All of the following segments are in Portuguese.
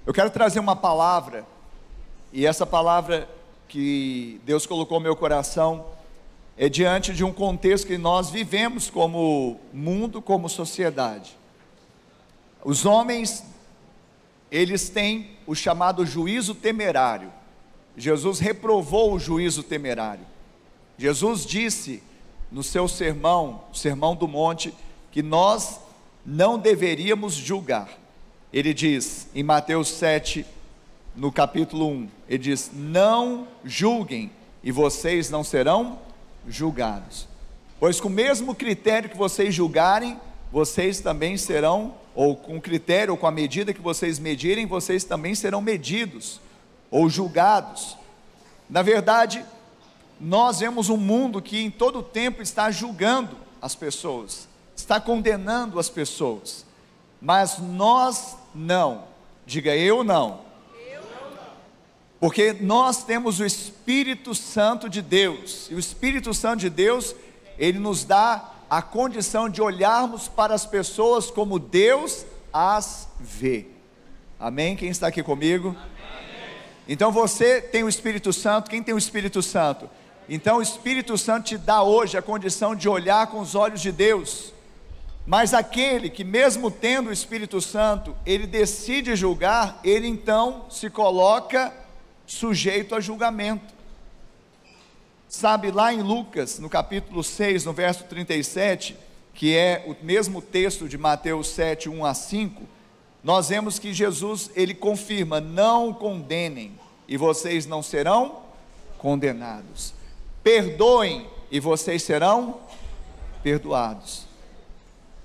Eu quero trazer uma palavra, e essa palavra que Deus colocou no meu coração é diante de um contexto que nós vivemos como mundo, como sociedade. Os homens, eles têm o chamado juízo temerário. Jesus reprovou o juízo temerário. Jesus disse no seu sermão, o Sermão do Monte, que nós não deveríamos julgar. Ele diz em Mateus 7, no capítulo 1, ele diz: não julguem e vocês não serão julgados, pois com o mesmo critério que vocês julgarem, vocês também serão, ou com o critério, ou com a medida que vocês medirem, vocês também serão medidos, ou julgados. Na verdade, nós vemos um mundo que em todo o tempo está julgando as pessoas, está condenando as pessoas, mas nós não. Diga: eu não. Porque nós temos o Espírito Santo de Deus, e o Espírito Santo de Deus, ele nos dá a condição de olharmos para as pessoas como Deus as vê. Amém? Quem está aqui comigo? Amém. Então você tem o Espírito Santo. Quem tem o Espírito Santo? Então o Espírito Santo te dá hoje a condição de olhar com os olhos de Deus. Mas aquele que mesmo tendo o Espírito Santo, ele decide julgar, ele então se coloca sujeito a julgamento. Sabe, lá em Lucas, no capítulo 6, no verso 37, que é o mesmo texto de Mateus 7, 1 a 5, nós vemos que Jesus, ele confirma: não condenem, e vocês não serão condenados. Perdoem, e vocês serão perdoados.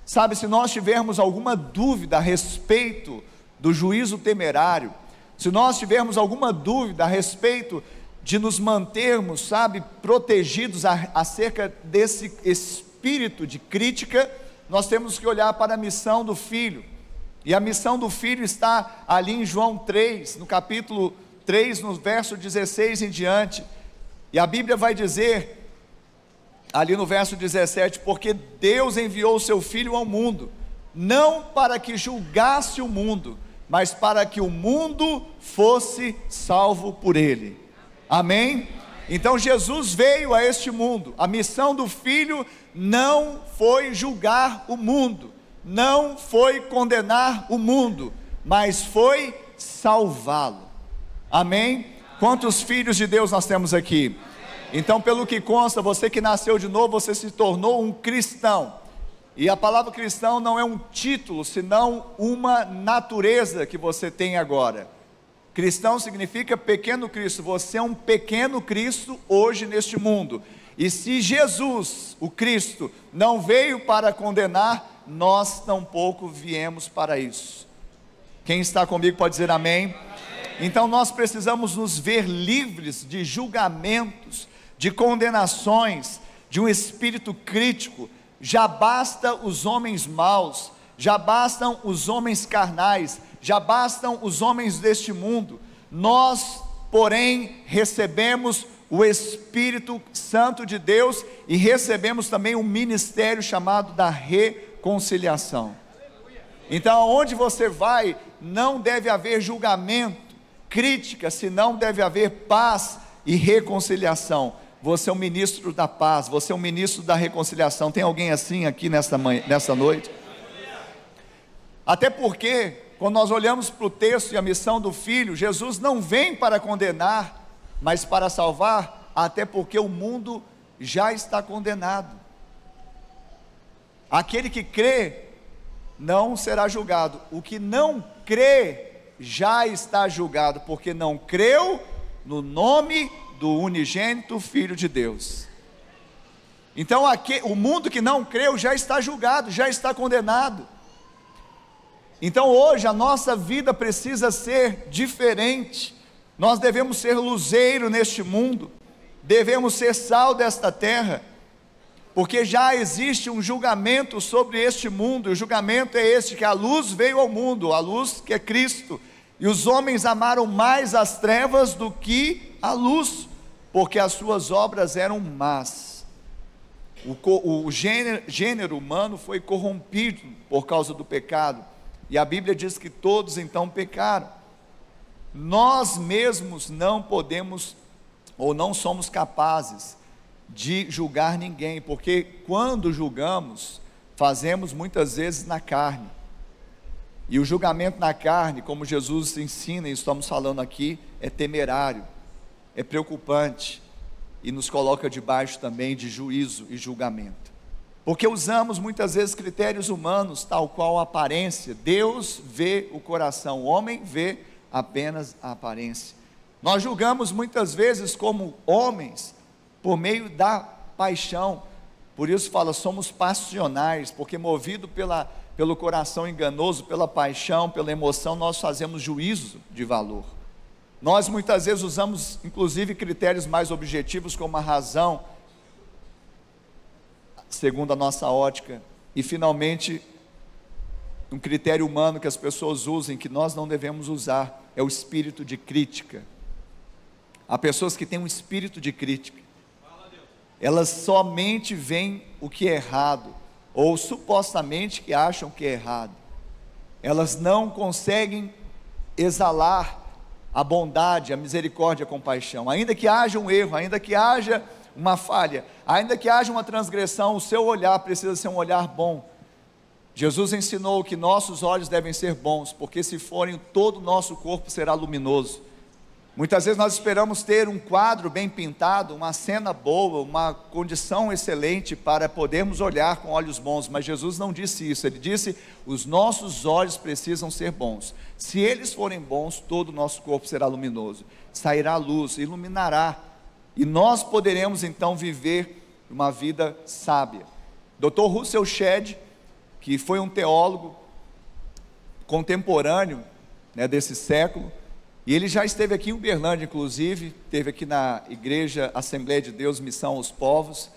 Sabe, se nós tivermos alguma dúvida a respeito do juízo temerário, se nós tivermos alguma dúvida a respeito de nos mantermos, sabe, protegidos acerca desse espírito de crítica, nós temos que olhar para a missão do Filho. E a missão do Filho está ali em João 3, no capítulo 3, no verso 16 em diante. E a Bíblia vai dizer ali no verso 17: porque Deus enviou o seu Filho ao mundo, não para que julgasse o mundo, mas para que o mundo fosse salvo por ele. Amém? Então Jesus veio a este mundo. A missão do Filho não foi julgar o mundo, não foi condenar o mundo, mas foi salvá-lo. Amém? Quantos filhos de Deus nós temos aqui? Então, pelo que consta, você que nasceu de novo, você se tornou um cristão. E a palavra cristão não é um título, senão uma natureza que você tem agora. Cristão significa pequeno Cristo. Você é um pequeno Cristo hoje neste mundo. E se Jesus, o Cristo, não veio para condenar, nós tampouco viemos para isso. Quem está comigo pode dizer amém? Então nós precisamos nos ver livres de julgamentos, de condenações, de um espírito crítico. Já basta os homens maus, já bastam os homens carnais, já bastam os homens deste mundo. Nós, porém, recebemos o Espírito Santo de Deus e recebemos também um ministério chamado da reconciliação. Então, onde você vai, não deve haver julgamento, crítica, senão deve haver paz e reconciliação. Você é um ministro da paz, você é um ministro da reconciliação. Tem alguém assim aqui nessa noite? Até porque, quando nós olhamos para o texto e a missão do Filho, Jesus não vem para condenar, mas para salvar, até porque o mundo já está condenado. Aquele que crê não será julgado, o que não crê já está julgado, porque não creu no nome do unigênito Filho de Deus. Então o mundo que não creu já está julgado, já está condenado. Então hoje a nossa vida precisa ser diferente. Nós devemos ser luzeiro neste mundo, devemos ser sal desta terra, porque já existe um julgamento sobre este mundo. E o julgamento é este, que a luz veio ao mundo, a luz que é Cristo, e os homens amaram mais as trevas do que a luz, porque as suas obras eram más. O gênero humano foi corrompido por causa do pecado, e a Bíblia diz que todos então pecaram. nós mesmos não podemos ou não somos capazes de julgar ninguém, porque quando julgamos, fazemos muitas vezes na carne, e o julgamento na carne, como Jesus ensina e estamos falando aqui, é temerário, é preocupante, e nos coloca debaixo também de juízo e julgamento, porque usamos muitas vezes critérios humanos, tal qual a aparência. Deus vê o coração, o homem vê apenas a aparência. Nós julgamos muitas vezes como homens, por meio da paixão. Por isso fala, somos passionais, porque movido pelo coração enganoso, pela paixão, pela emoção, nós fazemos juízo de valor. Nós muitas vezes usamos inclusive critérios mais objetivos, como a razão, segundo a nossa ótica, e finalmente um critério humano que as pessoas usam, que nós não devemos usar, é o espírito de crítica. Há pessoas que têm um espírito de crítica, elas somente veem o que é errado, ou supostamente que acham que é errado, elas não conseguem exalar a bondade, a misericórdia, a compaixão. Ainda que haja um erro, ainda que haja uma falha, ainda que haja uma transgressão, o seu olhar precisa ser um olhar bom. Jesus ensinou que nossos olhos devem ser bons, porque se forem, todo o nosso corpo será luminoso. Muitas vezes nós esperamos ter um quadro bem pintado, uma cena boa, uma condição excelente para podermos olhar com olhos bons, mas Jesus não disse isso. Ele disse, os nossos olhos precisam ser bons. Se eles forem bons, todo o nosso corpo será luminoso, sairá a luz, iluminará, e nós poderemos então viver uma vida sábia. Dr. Russell Shedd, que foi um teólogo contemporâneo, desse século, e ele já esteve aqui em Uberlândia, inclusive, esteve aqui na igreja Assembleia de Deus, Missão aos Povos,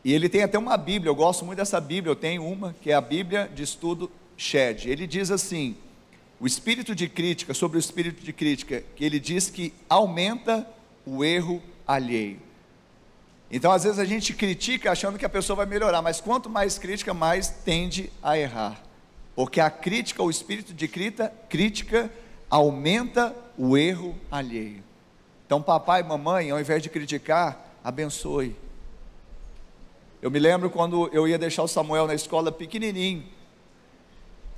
e ele tem até uma Bíblia, eu gosto muito dessa Bíblia, eu tenho uma, que é a Bíblia de Estudo Shedd. Ele diz assim, o espírito de crítica, sobre o espírito de crítica, que ele diz que aumenta o erro alheio. Então às vezes a gente critica achando que a pessoa vai melhorar, mas quanto mais crítica, mais tende a errar, porque a crítica, o espírito de crítica aumenta o erro alheio. Então papai e mamãe, ao invés de criticar, abençoe. Eu me lembro quando eu ia deixar o Samuel na escola pequenininho,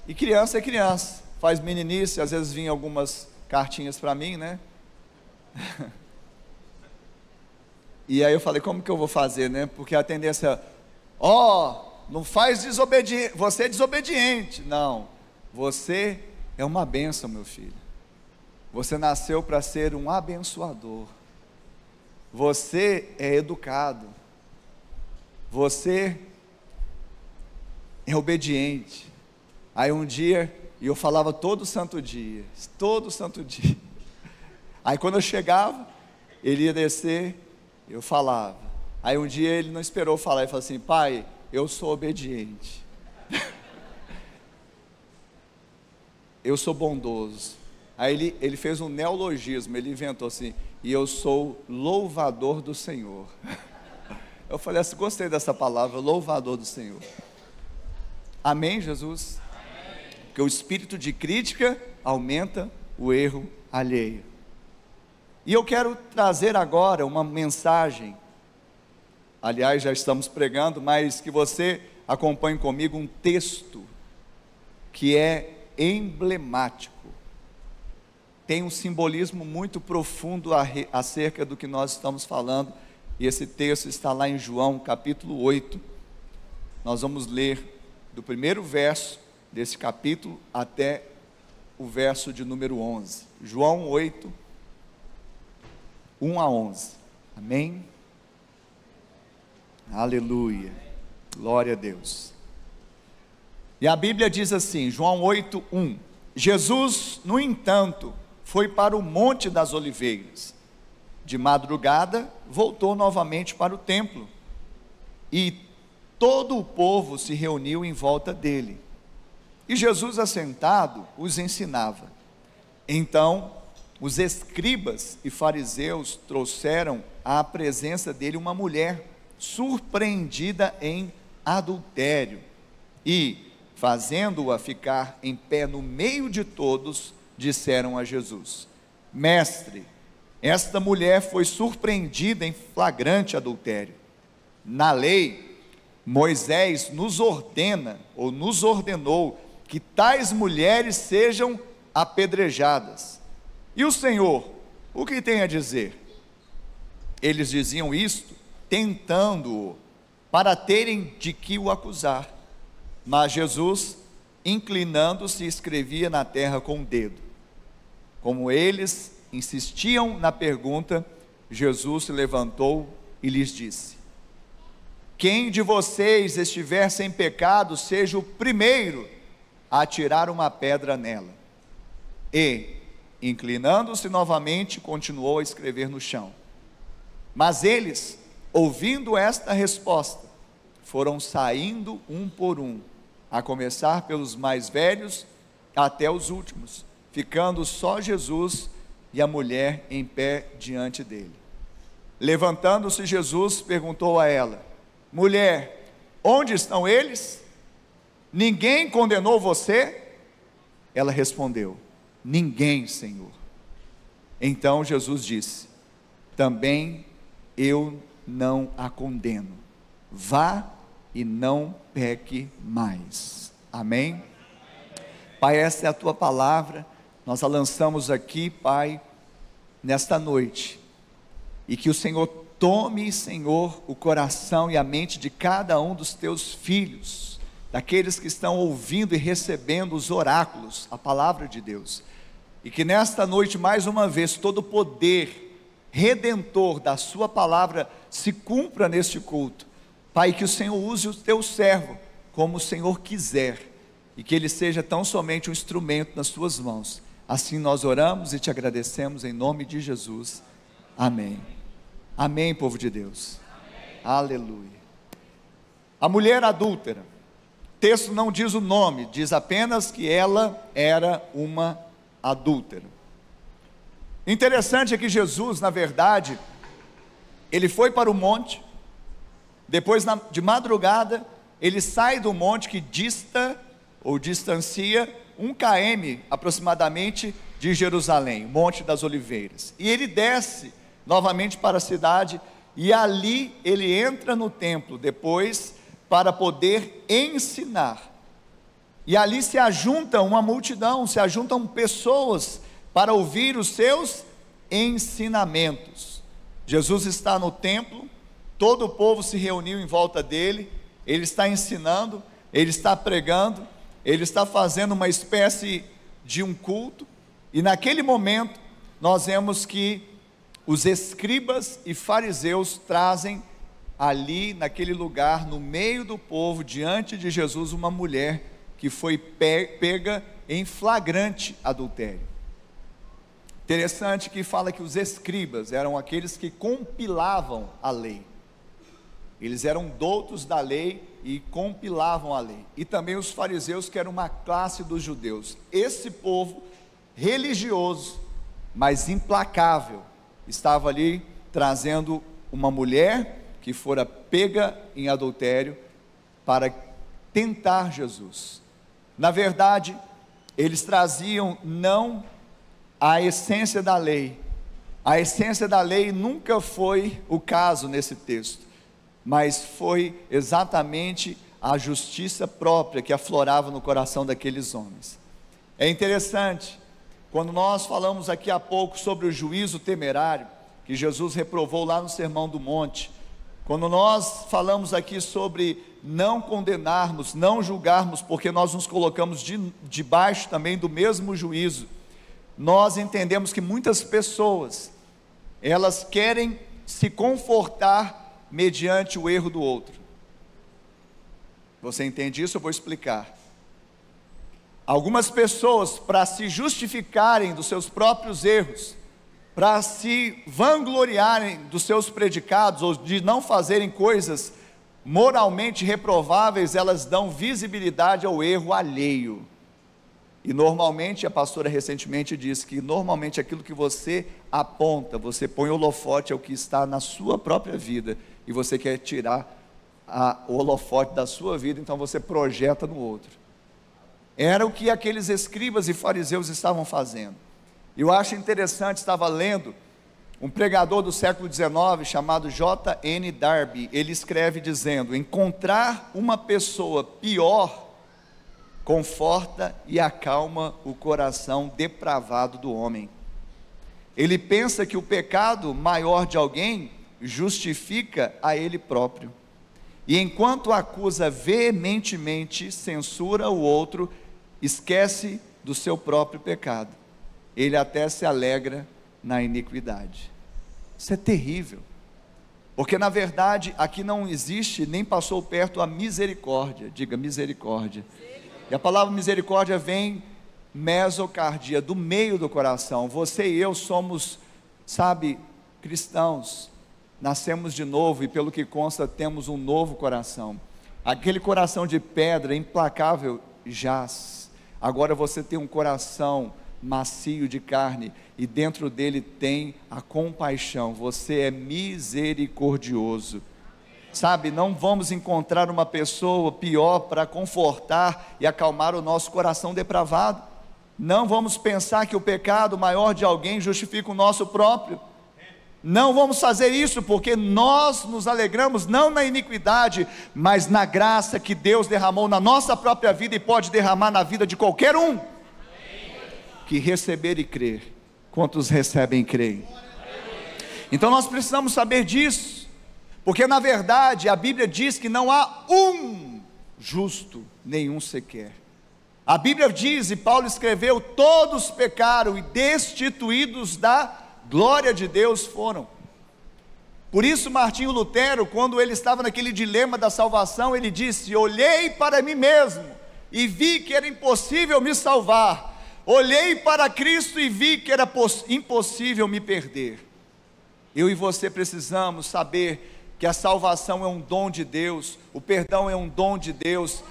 e criança é criança, faz meninice, às vezes vinha algumas cartinhas para mim, e aí eu falei, como que eu vou fazer, porque a tendência, não faz desobediente, você é desobediente. Não, você é uma bênção, meu filho. Você nasceu para ser um abençoador. Você é educado. Você é obediente. Aí um dia, e eu falava todo santo dia. Aí quando eu chegava, ele ia descer, eu falava. Aí um dia ele não esperou falar, ele falou assim, pai, eu sou obediente. Eu sou bondoso. Aí ele fez um neologismo, ele inventou assim, e eu sou louvador do Senhor. Eu falei assim, gostei dessa palavra, louvador do Senhor. Amém, Jesus? Amém. Porque o espírito de crítica aumenta o erro alheio. E eu quero trazer agora uma mensagem, aliás já estamos pregando, mas que você acompanhe comigo um texto que é emblemático, tem um simbolismo muito profundo acerca do que nós estamos falando, e esse texto está lá em João capítulo 8, nós vamos ler do primeiro verso desse capítulo até o verso de número 11, João 8, 1 a 11, amém? Aleluia, glória a Deus. E a Bíblia diz assim, João 8, 1, Jesus, no entanto, foi para o Monte das Oliveiras, de madrugada, voltou novamente para o templo, e todo o povo se reuniu em volta dele, e Jesus assentado os ensinava. Então os escribas e fariseus trouxeram à presença dele uma mulher surpreendida em adultério, e fazendo-a ficar em pé no meio de todos, disseram a Jesus: Mestre, esta mulher foi surpreendida em flagrante adultério. Na lei, Moisés nos ordena, ou nos ordenou, que tais mulheres sejam apedrejadas. E o Senhor, o que tem a dizer? Eles diziam isto, tentando-o, para terem de que o acusar. Mas Jesus, inclinando-se, escrevia na terra com o dedo. Como eles insistiam na pergunta, Jesus se levantou e lhes disse: Quem de vocês estiver sem pecado, seja o primeiro a atirar uma pedra nela. E, inclinando-se novamente, continuou a escrever no chão. Mas eles, ouvindo esta resposta, foram saindo um por um, a começar pelos mais velhos até os últimos, ficando só Jesus e a mulher em pé diante dele. Levantando-se Jesus, perguntou a ela: Mulher, onde estão eles? Ninguém condenou você? Ela respondeu: Ninguém, Senhor. Então Jesus disse: Também eu não a condeno. Vá e não peque mais. Amém? Pai, essa é a tua palavra. Nós a lançamos aqui, Pai, nesta noite. E que o Senhor tome, Senhor, o coração e a mente de cada um dos teus filhos, daqueles que estão ouvindo e recebendo os oráculos, a palavra de Deus. E que nesta noite, mais uma vez, todo o poder redentor da sua palavra se cumpra neste culto. Pai, que o Senhor use o teu servo como o Senhor quiser, e que ele seja tão somente um instrumento nas tuas mãos. Assim nós oramos e te agradecemos em nome de Jesus. Amém. Amém, povo de Deus. Amém. Aleluia. A mulher adúltera, o texto não diz o nome, diz apenas que ela era uma adúltera. Interessante é que Jesus, na verdade, ele foi para o monte, depois de madrugada, ele sai do monte que dista ou distancia 1 km aproximadamente de Jerusalém, Monte das Oliveiras, e ele desce novamente para a cidade, e ali ele entra no templo, depois para poder ensinar, e ali se ajunta uma multidão, se ajuntam pessoas para ouvir os seus ensinamentos. Jesus está no templo, todo o povo se reuniu em volta dele, ele está ensinando, ele está pregando, ele está fazendo uma espécie de um culto, e naquele momento nós vemos que os escribas e fariseus trazem ali naquele lugar, no meio do povo, diante de Jesus, uma mulher que foi pega em flagrante adultério. Interessante que fala que os escribas eram aqueles que compilavam a lei. Eles eram doutos da lei e compilavam a lei. E também os fariseus, que eram uma classe dos judeus. Esse povo religioso, mas implacável, estava ali trazendo uma mulher que fora pega em adultério para tentar Jesus. Na verdade, eles traziam não a essência da lei. A essência da lei nunca foi o caso nesse texto, mas foi exatamente a justiça própria que aflorava no coração daqueles homens. É interessante, quando nós falamos aqui há pouco sobre o juízo temerário, que Jesus reprovou lá no Sermão do Monte, quando nós falamos aqui sobre não condenarmos, não julgarmos, porque nós nos colocamos debaixo também do mesmo juízo, nós entendemos que muitas pessoas, elas querem se confortar mediante o erro do outro. Você entende isso? Eu vou explicar. Algumas pessoas, para se justificarem dos seus próprios erros, para se vangloriarem dos seus predicados, ou de não fazerem coisas moralmente reprováveis, elas dão visibilidade ao erro alheio. E normalmente, a pastora recentemente disse que normalmente aquilo que você aponta, você põe holofote ao que está na sua própria vida, e você quer tirar o holofote da sua vida, então você projeta no outro. Era o que aqueles escribas e fariseus estavam fazendo. Eu acho interessante, estava lendo um pregador do século XIX chamado J.N. Darby. Ele escreve dizendo: encontrar uma pessoa pior conforta e acalma o coração depravado do homem. Ele pensa que o pecado maior de alguém justifica a ele próprio, e enquanto acusa veementemente, censura o outro, esquece do seu próprio pecado. Ele até se alegra na iniquidade. Isso é terrível, porque na verdade aqui não existe, nem passou perto a misericórdia. Diga misericórdia. E a palavra misericórdia vem mesocardia, do meio do coração. Você e eu somos, cristãos, nascemos de novo, e pelo que consta temos um novo coração. Aquele coração de pedra implacável jaz. Agora você tem um coração macio de carne, e dentro dele tem a compaixão. Você é misericordioso. Não vamos encontrar uma pessoa pior para confortar e acalmar o nosso coração depravado. Não vamos pensar que o pecado maior de alguém justifica o nosso próprio. Não vamos fazer isso, porque nós nos alegramos não na iniquidade, mas na graça que Deus derramou na nossa própria vida, e pode derramar na vida de qualquer um que receber e crer. Quantos recebem e creem? Então nós precisamos saber disso, porque na verdade a Bíblia diz que não há um justo, nenhum sequer. A Bíblia diz, e Paulo escreveu: todos pecaram e destituídos da glória de Deus foram. Por isso Martinho Lutero, quando ele estava naquele dilema da salvação, ele disse: olhei para mim mesmo e vi que era impossível me salvar. Olhei para Cristo e vi que era impossível me perder. Eu e você precisamos saber que a salvação é um dom de Deus, o perdão é um dom de Deus,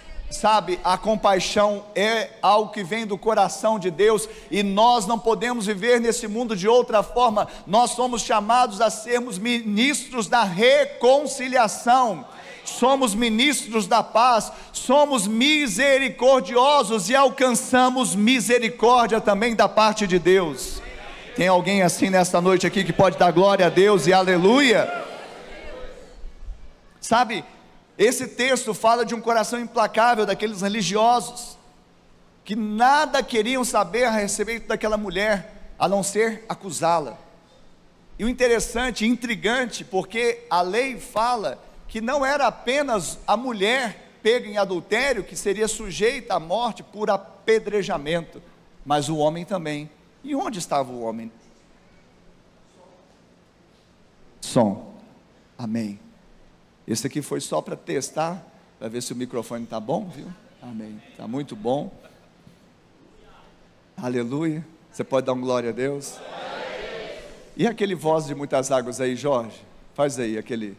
a compaixão é algo que vem do coração de Deus, e nós não podemos viver nesse mundo de outra forma. Nós somos chamados a sermos ministros da reconciliação, somos ministros da paz, somos misericordiosos e alcançamos misericórdia também da parte de Deus. Tem alguém assim nesta noite aqui que pode dar glória a Deus e aleluia? Esse texto fala de um coração implacável daqueles religiosos, que nada queriam saber a respeito daquela mulher, a não ser acusá-la. E o interessante, intrigante, porque a lei fala que não era apenas a mulher pega em adultério que seria sujeita à morte por apedrejamento, mas o homem também. E onde estava o homem? Amém. Esse aqui foi só para testar, para ver se o microfone está bom, viu? Amém. Está muito bom. Aleluia. Você pode dar um glória a Deus? E aquele voz de muitas águas aí, Jorge? Faz aí aquele.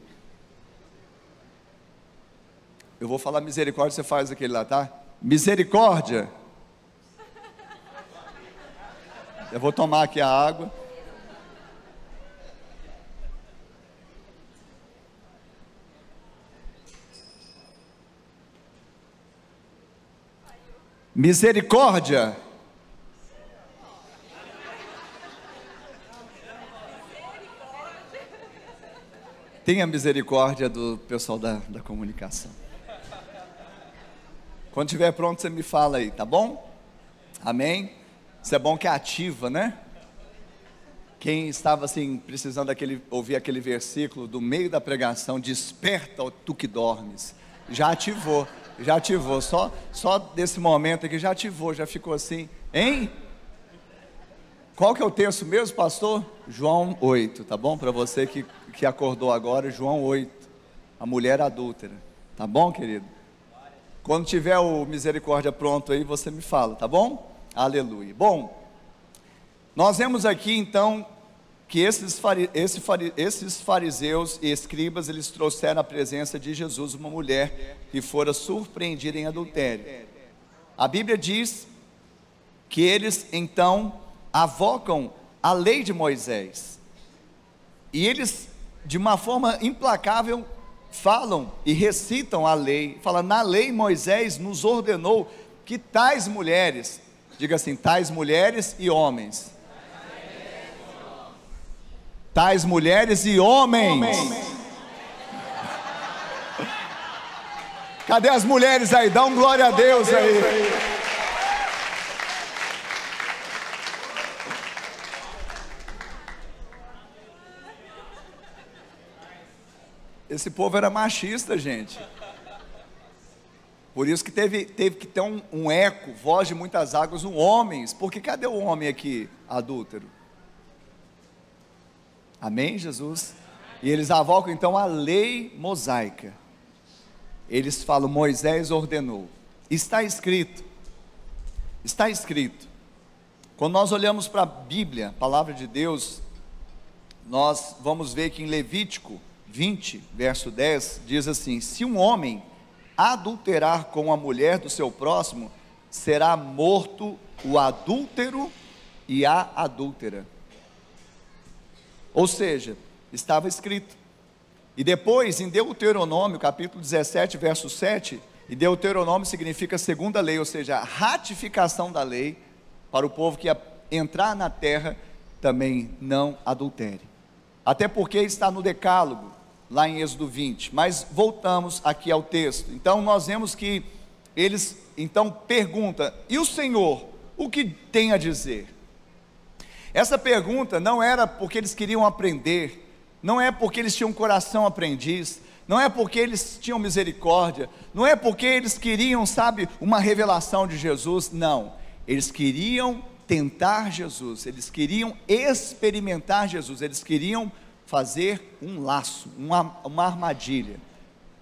Eu vou falar misericórdia, você faz aquele lá, tá? Misericórdia. Eu vou tomar aqui a água. Misericórdia. Tenha misericórdia do pessoal da comunicação. Quando estiver pronto, você me fala aí, tá bom? Amém? Isso é bom que ativa, né? Quem estava assim, precisando ouvir aquele versículo do meio da pregação: desperta, ó tu que dormes. Já ativou. Só desse momento aqui já ativou, já ficou assim, hein? Qual que é o texto mesmo, pastor? João 8, tá bom? Para você que acordou agora, João 8, a mulher adúltera, tá bom, querido? Quando tiver o misericórdia pronto aí, você me fala, tá bom? Aleluia. Bom, nós vemos aqui então que esses fariseus e escribas, eles trouxeram à presença de Jesus uma mulher que fora surpreendida em adultério. A Bíblia diz que eles então avocam a lei de Moisés, e eles de uma forma implacável falam e recitam a lei. Fala: na lei Moisés nos ordenou que tais mulheres, diga assim, tais mulheres e homens. Tais mulheres e homens. Cadê as mulheres aí? Dá um glória a Deus aí. Esse povo era machista, gente. Por isso que teve que ter um eco, voz de muitas águas, homens. Porque cadê o homem aqui, adúltero? Amém, Jesus? E eles avocam então a lei mosaica. Eles falam, Moisés ordenou. Está escrito. Está escrito. Quando nós olhamos para a Bíblia, a palavra de Deus, nós vamos ver que em Levítico 20, verso 10, diz assim: se um homem adulterar com a mulher do seu próximo, será morto o adúltero e a adúltera. Ou seja, estava escrito. E depois, em Deuteronômio, capítulo 17, verso 7, e Deuteronômio significa segunda lei, ou seja, a ratificação da lei, para o povo que ia entrar na terra, também não adultere. Até porque está no decálogo, lá em Êxodo 20, mas voltamos aqui ao texto. Então nós vemos que eles então perguntam, e o Senhor, o que tem a dizer? Essa pergunta não era porque eles queriam aprender, não é porque eles tinham um coração aprendiz, não é porque eles tinham misericórdia, não é porque eles queriam, sabe, uma revelação de Jesus, não, eles queriam tentar Jesus, eles queriam experimentar Jesus, eles queriam fazer um laço, uma armadilha,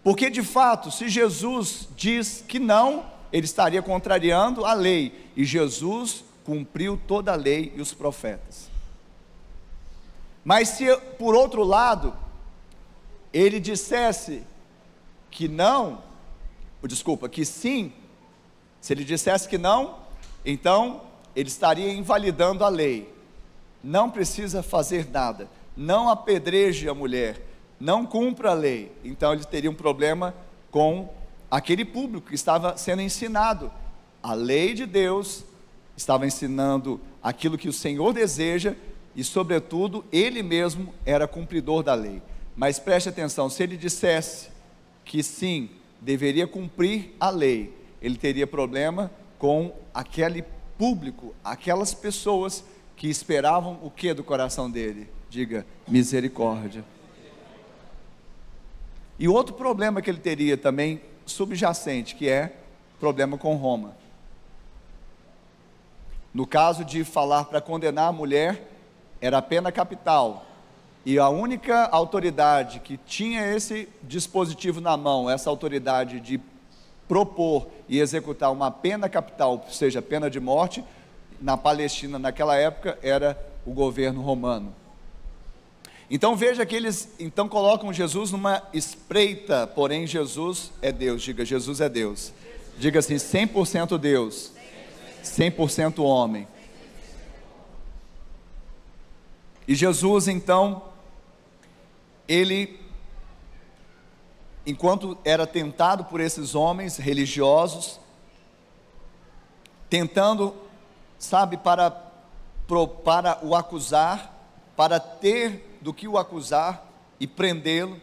porque de fato, se Jesus diz que não, ele estaria contrariando a lei, e Jesus cumpriu toda a lei e os profetas. Mas se por outro lado, ele dissesse que não, que sim, se ele dissesse que não, então ele estaria invalidando a lei, não precisa fazer nada, não apedreje a mulher, não cumpra a lei. Então ele teria um problema com aquele público que estava sendo ensinado a lei de Deus, estava ensinando aquilo que o Senhor deseja, e sobretudo ele mesmo era cumpridor da lei. Mas preste atenção, se ele dissesse que sim, deveria cumprir a lei, ele teria problema com aquele público, aquelas pessoas que esperavam o que do coração dele? Diga, misericórdia. E outro problema que ele teria também, subjacente, que é problema com Roma. No caso de falar para condenar a mulher, era a pena capital, e a única autoridade que tinha esse dispositivo na mão, essa autoridade de propor e executar uma pena capital, ou seja, pena de morte, na Palestina naquela época, era o governo romano. Então veja que eles então colocam Jesus numa espreita, porém Jesus é Deus. Diga, Jesus é Deus. Diga assim, 100% Deus, 100% homem. E Jesus então, ele, enquanto era tentado por esses homens religiosos, tentando, sabe, para o acusar, para ter do que o acusar e prendê-lo,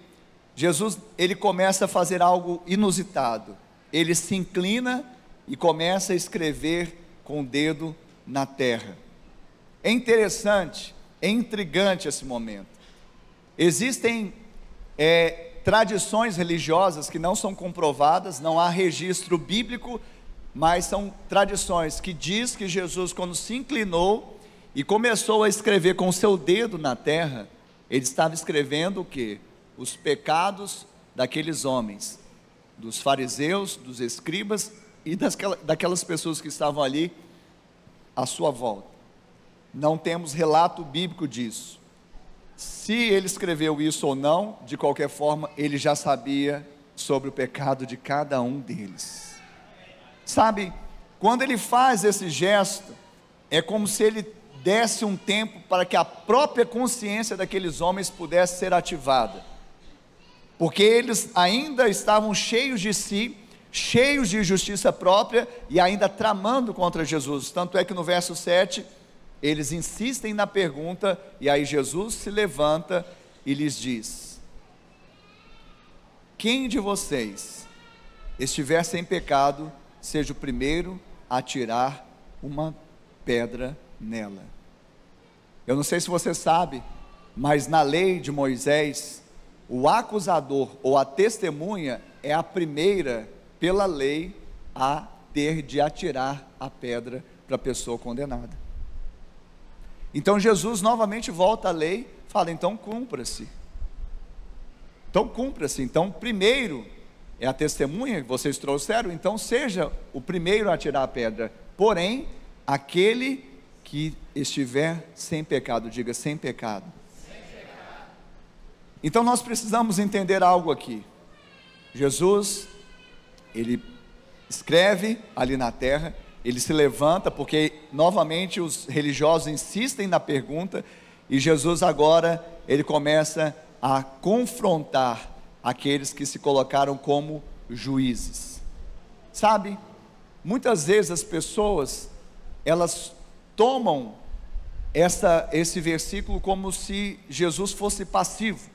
Jesus, ele começa a fazer algo inusitado. Ele se inclina e começa a escrever com o dedo na terra. É interessante, é intrigante esse momento. Existem tradições religiosas que não são comprovadas, não há registro bíblico, mas são tradições que diz que Jesus, quando se inclinou e começou a escrever com o seu dedo na terra, ele estava escrevendo o quê? Os pecados daqueles homens, dos fariseus, dos escribas e daquelas pessoas que estavam ali à sua volta. Não temos relato bíblico disso. Se ele escreveu isso ou não, de qualquer forma, ele já sabia sobre o pecado de cada um deles. Sabe, quando ele faz esse gesto, é como se ele desse um tempo para que a própria consciência daqueles homens pudesse ser ativada, porque eles ainda estavam cheios de si, cheios de justiça própria e ainda tramando contra Jesus. Tanto é que no verso 7, eles insistem na pergunta, e aí Jesus se levanta e lhes diz: quem de vocês estiver sem pecado, seja o primeiro a tirar uma pedra nela. Eu não sei se você sabe, mas na lei de Moisés, o acusador ou a testemunha é a primeira, pela lei, a ter de atirar a pedra para a pessoa condenada. Então Jesus novamente volta à lei, fala: então cumpra-se. Então primeiro é a testemunha que vocês trouxeram, então seja o primeiro a tirar a pedra. Porém, aquele que estiver sem pecado, diga sem pecado. Então nós precisamos entender algo aqui. Jesus, ele escreve ali na terra, ele se levanta, porque novamente os religiosos insistem na pergunta, e Jesus agora, ele começa a confrontar aqueles que se colocaram como juízes. Sabe, muitas vezes as pessoas, elas tomam esse versículo como se Jesus fosse passivo.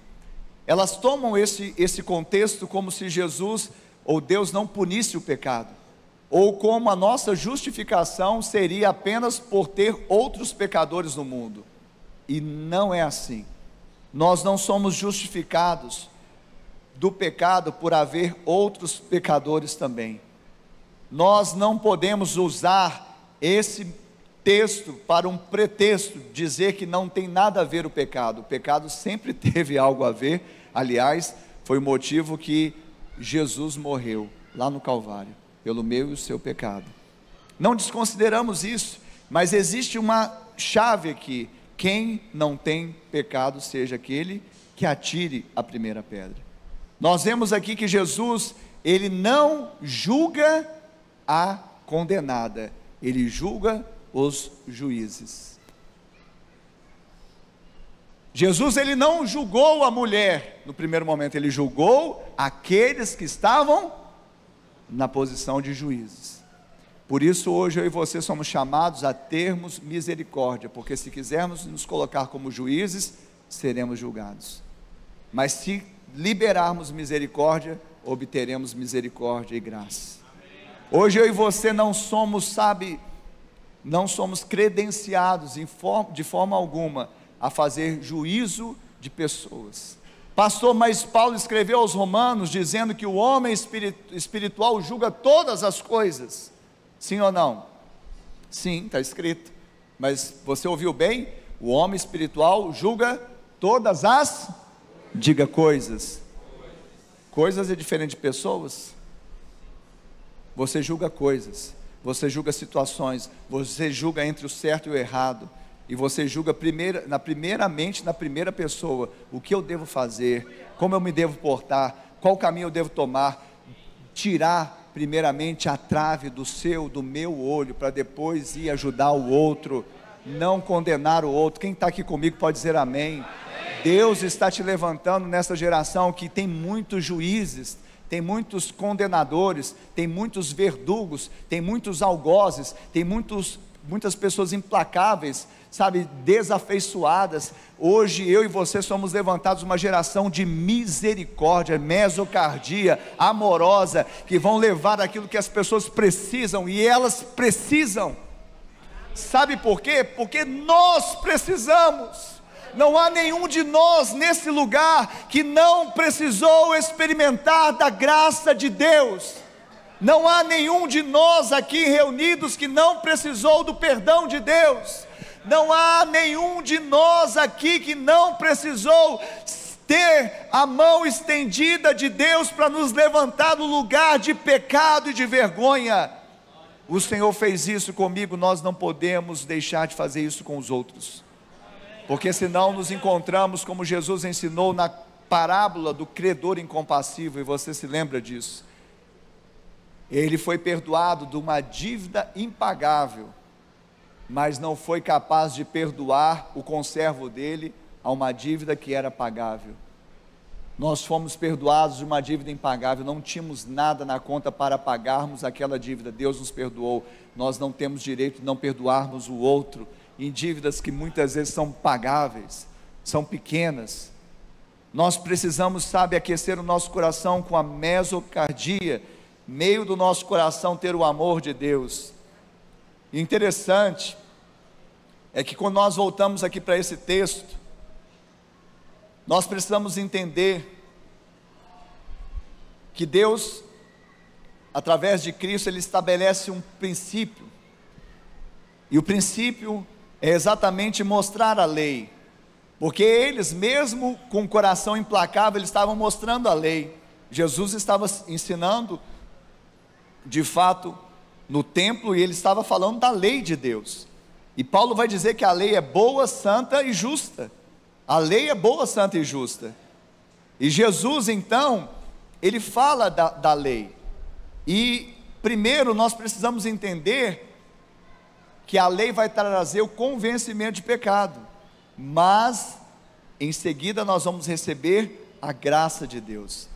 Elas tomam esse contexto como se Jesus ou Deus não punisse o pecado, ou como a nossa justificação seria apenas por ter outros pecadores no mundo. E não é assim. Nós não somos justificados do pecado por haver outros pecadores também. Nós não podemos usar esse texto para um pretexto, dizer que não tem nada a ver o pecado. O pecado sempre teve algo a ver. Aliás, foi o motivo que Jesus morreu lá no Calvário, pelo meu e o seu pecado. Não desconsideramos isso, mas existe uma chave aqui: quem não tem pecado, seja aquele que atire a primeira pedra. Nós vemos aqui que Jesus, ele não julga a condenada, ele julga os juízes. Jesus, ele não julgou a mulher no primeiro momento, ele julgou aqueles que estavam na posição de juízes. Por isso hoje eu e você somos chamados a termos misericórdia, porque se quisermos nos colocar como juízes, seremos julgados. Mas se liberarmos misericórdia, obteremos misericórdia e graça. Hoje eu e você não somos, não somos credenciados de forma alguma a fazer juízo de pessoas. Pastor, mas Paulo escreveu aos Romanos dizendo que o homem espiritual julga todas as coisas. Sim ou não? Sim, está escrito. Mas você ouviu bem? O homem espiritual julga todas as, diga coisas. Coisas é diferente de pessoas. Você julga coisas, você julga situações, você julga entre o certo e o errado, e você julga primeiramente na primeira pessoa: o que eu devo fazer, como eu me devo portar, qual caminho eu devo tomar. Tirar primeiramente a trave do meu olho, para depois ir ajudar o outro, não condenar o outro. Quem está aqui comigo pode dizer amém. Deus está te levantando nessa geração que tem muitos juízes, tem muitos condenadores, tem muitos verdugos, tem muitos algozes, tem muitas pessoas implacáveis, desafeiçoadas. Hoje eu e você somos levantados uma geração de misericórdia, mesocardia, amorosa, que vão levar aquilo que as pessoas precisam, e elas precisam. Sabe por quê? Porque nós precisamos. Não há nenhum de nós nesse lugar que não precisou experimentar da graça de Deus. Não há nenhum de nós aqui reunidos que não precisou do perdão de Deus. Não há nenhum de nós aqui que não precisou ter a mão estendida de Deus para nos levantar do lugar de pecado e de vergonha. O Senhor fez isso comigo, nós não podemos deixar de fazer isso com os outros. Porque senão nos encontramos como Jesus ensinou na parábola do credor incompassível, e você se lembra disso. Ele foi perdoado de uma dívida impagável, mas não foi capaz de perdoar o conservo dele a uma dívida que era pagável. Nós fomos perdoados de uma dívida impagável, não tínhamos nada na conta para pagarmos aquela dívida, Deus nos perdoou. Nós não temos direito de não perdoarmos o outro, em dívidas que muitas vezes são pagáveis, são pequenas. Nós precisamos, aquecer o nosso coração com a mesocardia, meio do nosso coração ter o amor de Deus. E interessante é que quando nós voltamos aqui para esse texto, nós precisamos entender que Deus, através de Cristo, Ele estabelece um princípio, e o princípio é exatamente mostrar a lei, porque eles, mesmo com o coração implacável, eles estavam mostrando a lei. Jesus estava ensinando, de fato, no templo, e ele estava falando da lei de Deus, e Paulo vai dizer que a lei é boa, santa e justa. A lei é boa, santa e justa. E Jesus, então, ele fala da lei. E primeiro nós precisamos entender que a lei vai trazer o convencimento de pecado, mas em seguida nós vamos receber a graça de Deus.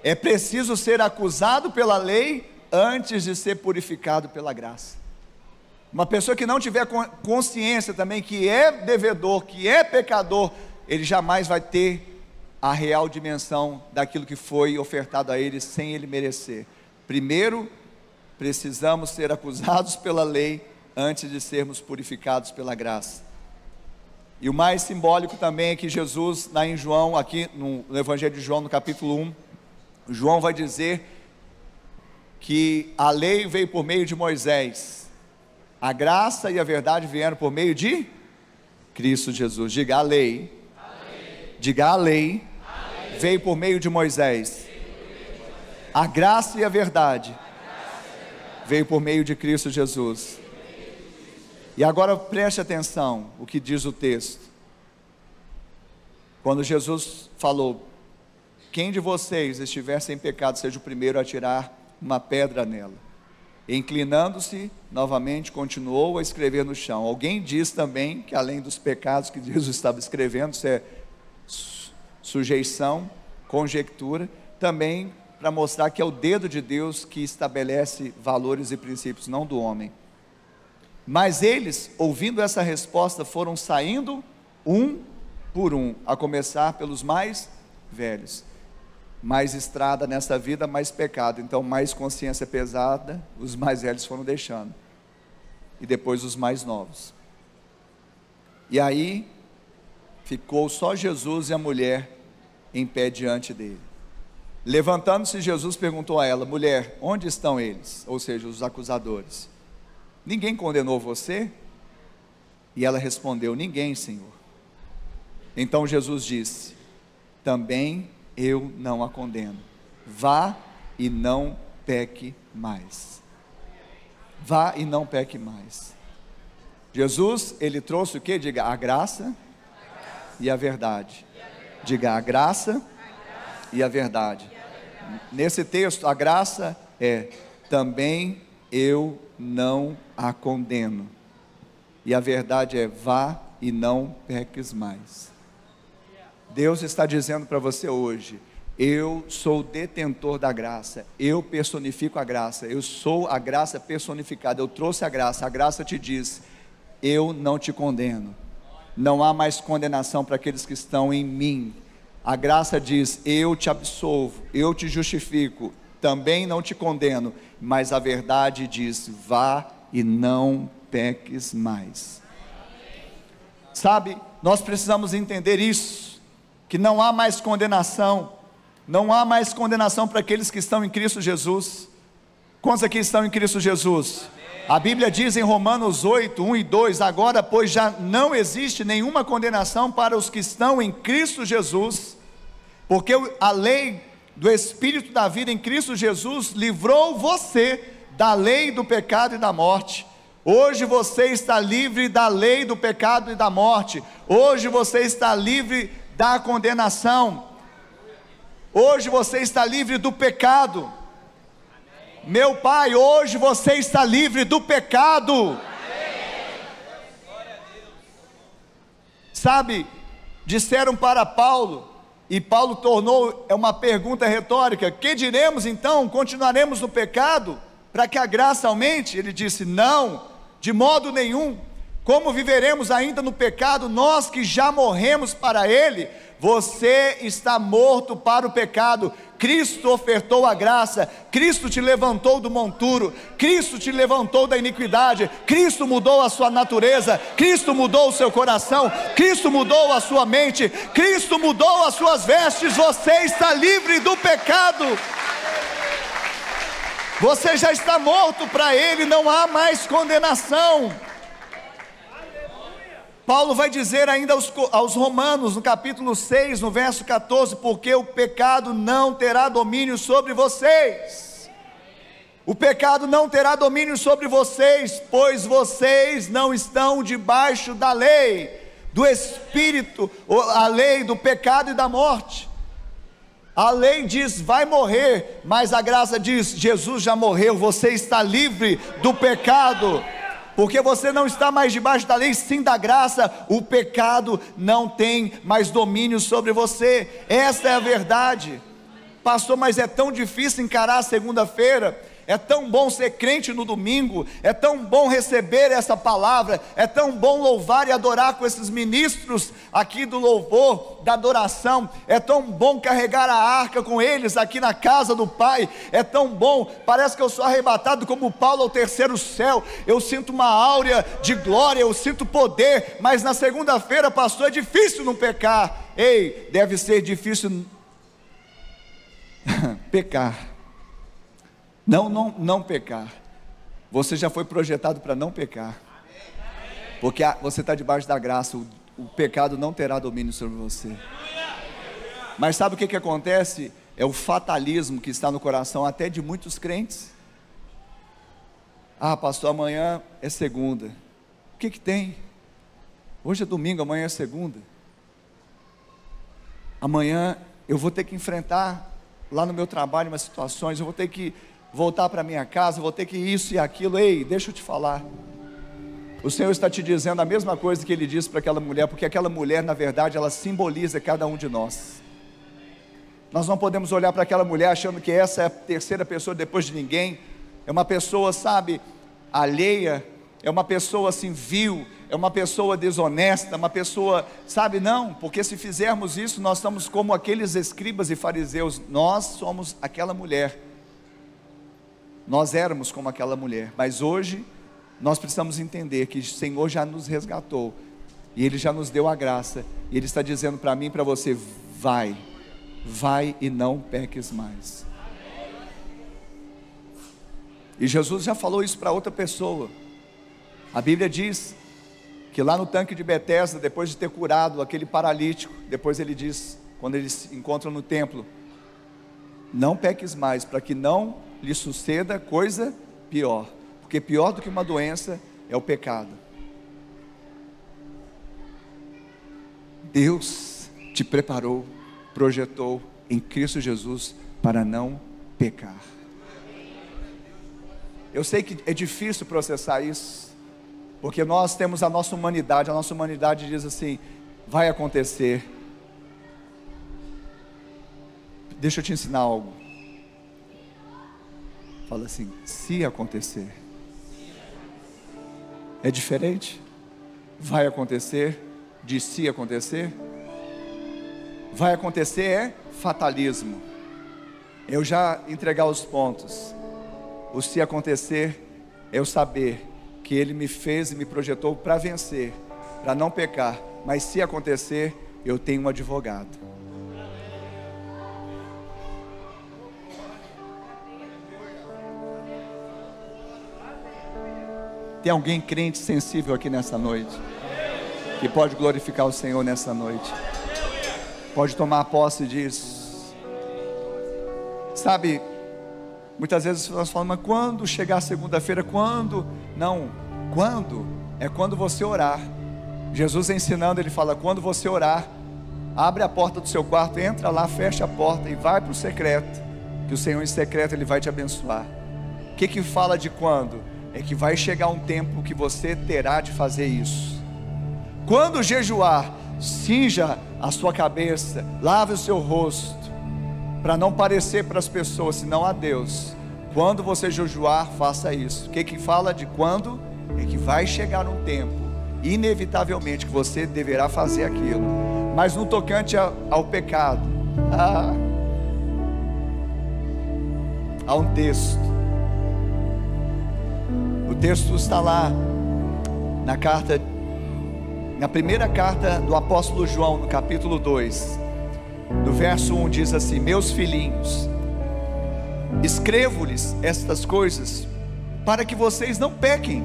É preciso ser acusado pela lei antes de ser purificado pela graça. Uma pessoa que não tiver consciência também que é devedor, que é pecador, ele jamais vai ter a real dimensão daquilo que foi ofertado a ele sem ele merecer. Primeiro, precisamos ser acusados pela lei antes de sermos purificados pela graça. E o mais simbólico também é que Jesus, lá em João, aqui no Evangelho de João, no capítulo 1, João vai dizer que a lei veio por meio de Moisés, a graça e a verdade vieram por meio de Cristo Jesus. Diga a lei. Diga a lei veio por meio de Moisés, a graça e a verdade veio por meio de Cristo Jesus. E agora preste atenção o que diz o texto. Quando Jesus falou: quem de vocês estiver sem pecado, seja o primeiro a tirar uma pedra nela. Inclinando-se novamente, continuou a escrever no chão. Alguém diz também que além dos pecados que Jesus estava escrevendo, isso é sujeição, conjectura, também para mostrar que é o dedo de Deus que estabelece valores e princípios, não do homem. Mas eles, ouvindo essa resposta, foram saindo um por um, a começar pelos mais velhos. Mais estrada nessa vida, mais pecado, então mais consciência pesada, os mais velhos foram deixando, e depois os mais novos. E aí ficou só Jesus e a mulher em pé diante dele. Levantando-se, Jesus perguntou a ela: mulher, onde estão eles? Ou seja, os acusadores. Ninguém condenou você? E ela respondeu: ninguém, Senhor. Então Jesus disse: também eu não a condeno. Vá e não peque mais. Vá e não peque mais. Jesus, ele trouxe o que? Diga a graça e a verdade. Diga a graça e a verdade. Nesse texto, a graça é: também eu não a condeno. E a verdade é: vá e não peques mais. Deus está dizendo para você hoje: eu sou o detentor da graça, eu personifico a graça, eu sou a graça personificada, eu trouxe a graça te diz: eu não te condeno, não há mais condenação para aqueles que estão em mim. A graça diz: eu te absolvo, eu te justifico, também não te condeno. Mas a verdade diz: vá e não peques mais. Sabe, nós precisamos entender isso, que não há mais condenação, não há mais condenação para aqueles que estão em Cristo Jesus. Quantos aqui estão em Cristo Jesus? A Bíblia diz em Romanos 8, 1 e 2: agora pois já não existe nenhuma condenação para os que estão em Cristo Jesus, porque a lei do Espírito da vida em Cristo Jesus livrou você da lei do pecado e da morte. Hoje você está livre da lei do pecado e da morte. Hoje você está livre da condenação. Hoje você está livre do pecado. Meu Pai, hoje você está livre do pecado. Sabe, disseram para Paulo E Paulo tornou uma pergunta retórica: que diremos então? Continuaremos no pecado para que a graça aumente? Ele disse: não, de modo nenhum. Como viveremos ainda no pecado, nós que já morremos para ele? Você está morto para o pecado. Cristo ofertou a graça, Cristo te levantou do monturo, Cristo te levantou da iniquidade, Cristo mudou a sua natureza, Cristo mudou o seu coração, Cristo mudou a sua mente, Cristo mudou as suas vestes. Você está livre do pecado. Você já está morto para ele, não há mais condenação. Paulo vai dizer ainda aos Romanos, no capítulo 6, no verso 14: porque o pecado não terá domínio sobre vocês. O pecado não terá domínio sobre vocês, pois vocês não estão debaixo da lei, do Espírito, a lei do pecado e da morte. A lei diz: vai morrer, mas a graça diz: Jesus já morreu, você está livre do pecado. Porque você não está mais debaixo da lei, sim da graça. O pecado não tem mais domínio sobre você. Esta é a verdade. Pastor, mas é tão difícil encarar a segunda-feira. É tão bom ser crente no domingo, é tão bom receber essa palavra, é tão bom louvar e adorar com esses ministros aqui do louvor, da adoração, é tão bom carregar a arca com eles aqui na casa do Pai, é tão bom, parece que eu sou arrebatado como Paulo ao terceiro céu, eu sinto uma áurea de glória, eu sinto poder, mas na segunda-feira, pastor, é difícil não pecar. Ei, deve ser difícil pecar. Não pecar. Você já foi projetado para não pecar, porque você está debaixo da graça. O pecado não terá domínio sobre você. Mas sabe o que acontece? É o fatalismo que está no coração até de muitos crentes. Ah, pastor, amanhã é segunda. O que tem? Hoje é domingo, amanhã é segunda. Amanhã eu vou ter que enfrentar lá no meu trabalho umas situações, eu vou ter que voltar para minha casa, vou ter que isso e aquilo. Ei, deixa eu te falar, o Senhor está te dizendo a mesma coisa que Ele disse para aquela mulher, porque aquela mulher, na verdade, ela simboliza cada um de nós. Nós não podemos olhar para aquela mulher achando que essa é a terceira pessoa depois de ninguém, é uma pessoa, sabe, alheia, é uma pessoa assim vil, é uma pessoa desonesta, uma pessoa, sabe, não, porque se fizermos isso, nós estamos como aqueles escribas e fariseus. Nós somos aquela mulher. Nós éramos como aquela mulher, mas hoje nós precisamos entender que o Senhor já nos resgatou, e Ele já nos deu a graça, e Ele está dizendo para mim e para você: vai e não peques mais. E Jesus já falou isso para outra pessoa. A Bíblia diz que lá no tanque de Betesda, depois de ter curado aquele paralítico, depois Ele diz, quando eles se encontram no templo: não peques mais, para que não lhe suceda coisa pior, porque pior do que uma doença é o pecado. Deus te preparou, projetou em Cristo Jesus para não pecar. Eu sei que é difícil processar isso, porque nós temos a nossa humanidade diz assim: vai acontecer. Deixa eu te ensinar algo. Fala assim: se acontecer. É diferente? Vai acontecer de se acontecer. Vai acontecer é fatalismo, eu já entregar os pontos. O se acontecer é eu saber que Ele me fez e me projetou para vencer, para não pecar. Mas se acontecer, eu tenho um advogado. Tem alguém crente sensível aqui nessa noite, que pode glorificar o Senhor nessa noite, pode tomar posse disso. Sabe, muitas vezes nós falamos: mas quando chegar segunda-feira? Quando? Não, quando? É quando você orar. Jesus ensinando, Ele fala: quando você orar, abre a porta do seu quarto, entra lá, fecha a porta e vai para o secreto, que o Senhor em secreto Ele vai te abençoar. O que fala de quando? É que vai chegar um tempo que você terá de fazer isso. Quando jejuar, cinja a sua cabeça, lave o seu rosto, para não parecer para as pessoas, senão a Deus. Quando você jejuar, faça isso. O que fala de quando? É que vai chegar um tempo, inevitavelmente, que você deverá fazer aquilo. Mas no tocante ao pecado, há um texto. O texto está lá na primeira carta do apóstolo João, no capítulo 2, no verso 1, diz assim: meus filhinhos, escrevo-lhes estas coisas para que vocês não pequem.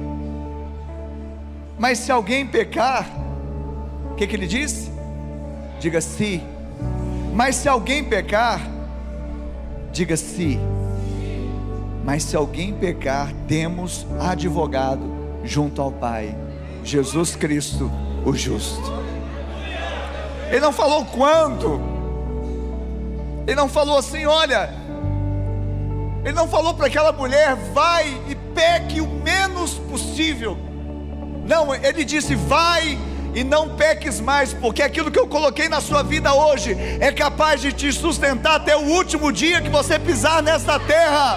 Mas se alguém pecar, o que ele disse? Diga se. Mas se alguém pecar, diga se. Mas se alguém pecar, temos advogado junto ao Pai, Jesus Cristo, o justo. Ele não falou quando. Ele não falou assim, olha. Ele não falou para aquela mulher, vai e peque o menos possível. Não, ele disse, vai e não peques mais, porque aquilo que eu coloquei na sua vida hoje é capaz de te sustentar até o último dia que você pisar nesta terra.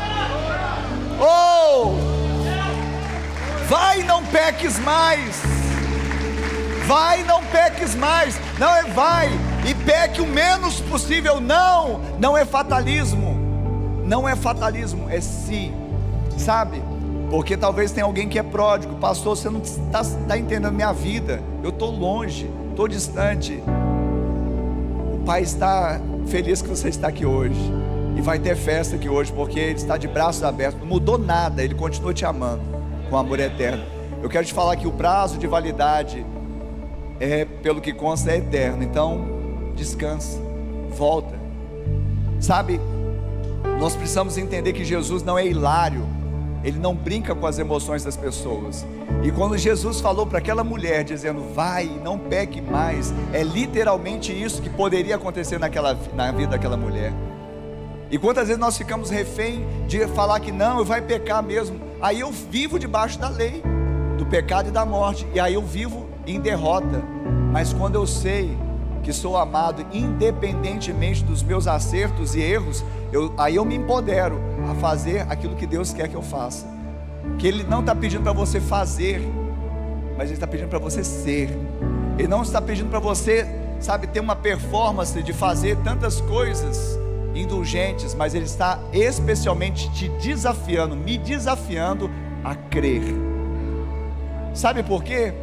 Oh, vai e não peques mais. Vai e não peques mais. Não é vai e peque o menos possível. Não é fatalismo. Não é fatalismo, é se. Sabe? Porque talvez tenha alguém que é pródigo. Pastor, você não está entendendo minha vida. Eu estou longe, estou distante. O Pai está feliz que você está aqui hoje. E vai ter festa aqui hoje, porque Ele está de braços abertos. Não mudou nada, Ele continua te amando com amor eterno. Eu quero te falar que o prazo de validade pelo que consta, é eterno. Então, descansa, volta. Sabe, nós precisamos entender que Jesus não é hilário. Ele não brinca com as emoções das pessoas. E quando Jesus falou para aquela mulher, dizendo, vai, não peque mais, é literalmente isso que poderia acontecer na vida daquela mulher. E quantas vezes nós ficamos refém de falar que não, vai pecar mesmo. Aí eu vivo debaixo da lei, do pecado e da morte. E aí eu vivo em derrota. Mas quando eu sei que sou amado, independentemente dos meus acertos e erros, aí eu me empodero a fazer aquilo que Deus quer que eu faça. Que Ele não está pedindo para você fazer, mas Ele está pedindo para você ser. Ele não está pedindo para você, sabe, ter uma performance de fazer tantas coisas indulgentes, mas Ele está especialmente te desafiando, me desafiando a crer. Sabe por quê?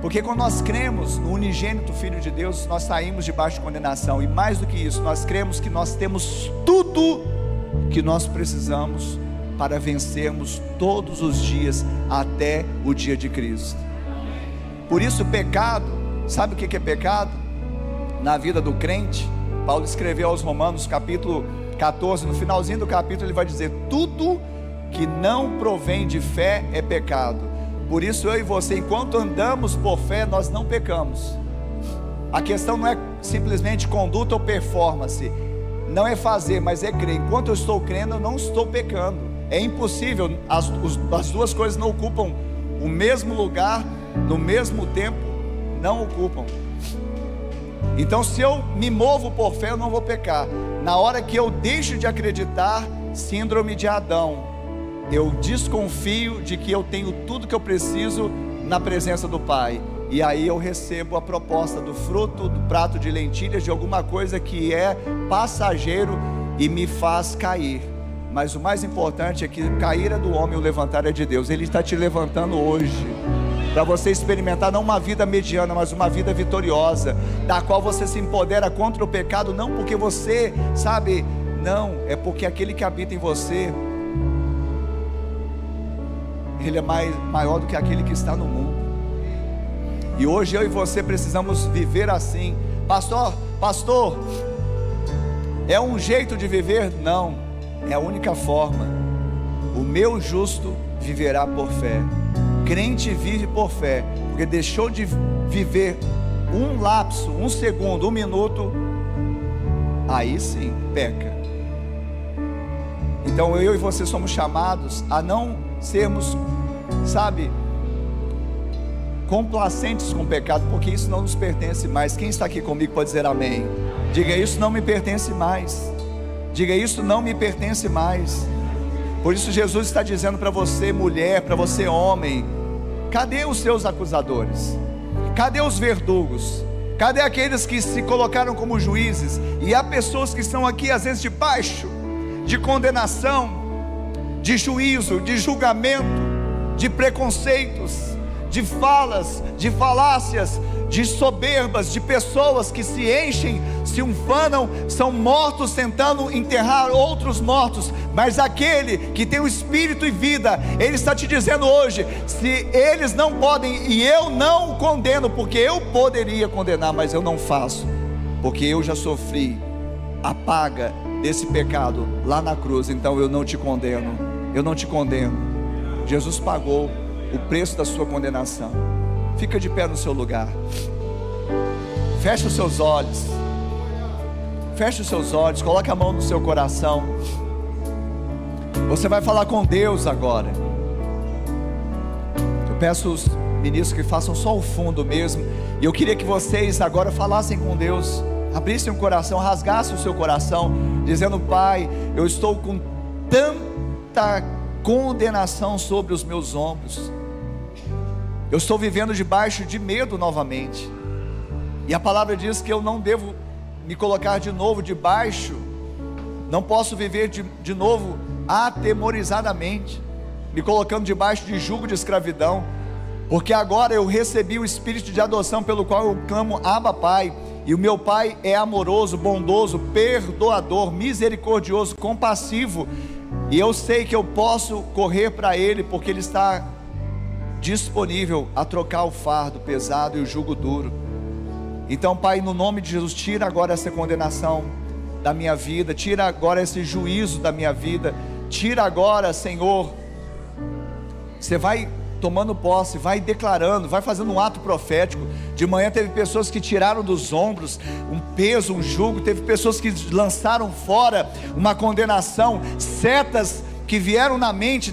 Porque quando nós cremos no unigênito Filho de Deus, nós saímos debaixo de condenação. E mais do que isso, nós cremos que nós temos tudo que nós precisamos para vencermos todos os dias até o dia de Cristo. Por isso o pecado, sabe o que é pecado? Na vida do crente, Paulo escreveu aos Romanos capítulo 14, no finalzinho do capítulo ele vai dizer, tudo que não provém de fé é pecado. Por isso eu e você, enquanto andamos por fé, nós não pecamos. A questão não é simplesmente conduta ou performance, não é fazer, mas é crer. Enquanto eu estou crendo, eu não estou pecando. É impossível, as duas coisas não ocupam o mesmo lugar, no mesmo tempo, não ocupam. Então se eu me movo por fé, eu não vou pecar. Na hora que eu deixo de acreditar, síndrome de Adão, eu desconfio de que eu tenho tudo que eu preciso na presença do Pai. E aí eu recebo a proposta do fruto do prato de lentilhas, de alguma coisa que é passageiro e me faz cair. Mas o mais importante é que cair é do homem, o levantar é de Deus. Ele está te levantando hoje para você experimentar não uma vida mediana, mas uma vida vitoriosa, da qual você se empodera contra o pecado, não porque você sabe, não, é porque aquele que habita em você, Ele é maior do que aquele que está no mundo. E hoje eu e você precisamos viver assim. Pastor, é um jeito de viver? Não, é a única forma. O meu justo viverá por fé. Crente vive por fé, porque deixou de viver um lapso, um segundo, um minuto, aí sim peca. Então eu e você somos chamados a não sermos, sabe, complacentes com o pecado, porque isso não nos pertence mais. Quem está aqui comigo pode dizer amém? Diga: isso não me pertence mais. Diga: isso não me pertence mais. Por isso Jesus está dizendo para você, mulher, para você, homem: cadê os seus acusadores? Cadê os verdugos? Cadê aqueles que se colocaram como juízes? E há pessoas que estão aqui às vezes debaixo de condenação, de juízo, de julgamento, de preconceitos, de falas, de falácias, de soberbas, de pessoas que se enchem, se ufanam, são mortos tentando enterrar outros mortos. Mas aquele que tem o Espírito e vida, Ele está te dizendo hoje: se eles não podem, e eu não o condeno, porque eu poderia condenar, mas eu não faço, porque eu já sofri a paga desse pecado lá na cruz. Então eu não te condeno, eu não te condeno. Jesus pagou o preço da sua condenação. Fica de pé no seu lugar. Feche os seus olhos. Feche os seus olhos. Coloque a mão no seu coração. Você vai falar com Deus agora. Eu peço os ministros que façam só o fundo mesmo. E eu queria que vocês agora falassem com Deus, abrissem o coração, rasgassem o seu coração, dizendo: Pai, eu estou com tanta condenação sobre os meus ombros. Eu estou vivendo debaixo de medo novamente. E a palavra diz que eu não devo me colocar de novo debaixo, não posso viver de novo atemorizadamente, me colocando debaixo de jugo de escravidão, porque agora eu recebi o Espírito de adoção, pelo qual eu clamo: Abba, Pai. E o meu Pai é amoroso, bondoso, perdoador, misericordioso, compassivo. E eu sei que eu posso correr para Ele, porque Ele está disponível a trocar o fardo pesado e o jugo duro. Então, Pai, no nome de Jesus, tira agora essa condenação da minha vida, tira agora esse juízo da minha vida, tira agora, Senhor. Você vai tomando posse, vai declarando, vai fazendo um ato profético. De manhã teve pessoas que tiraram dos ombros um peso, um jugo, teve pessoas que lançaram fora uma condenação, setas que vieram na mente,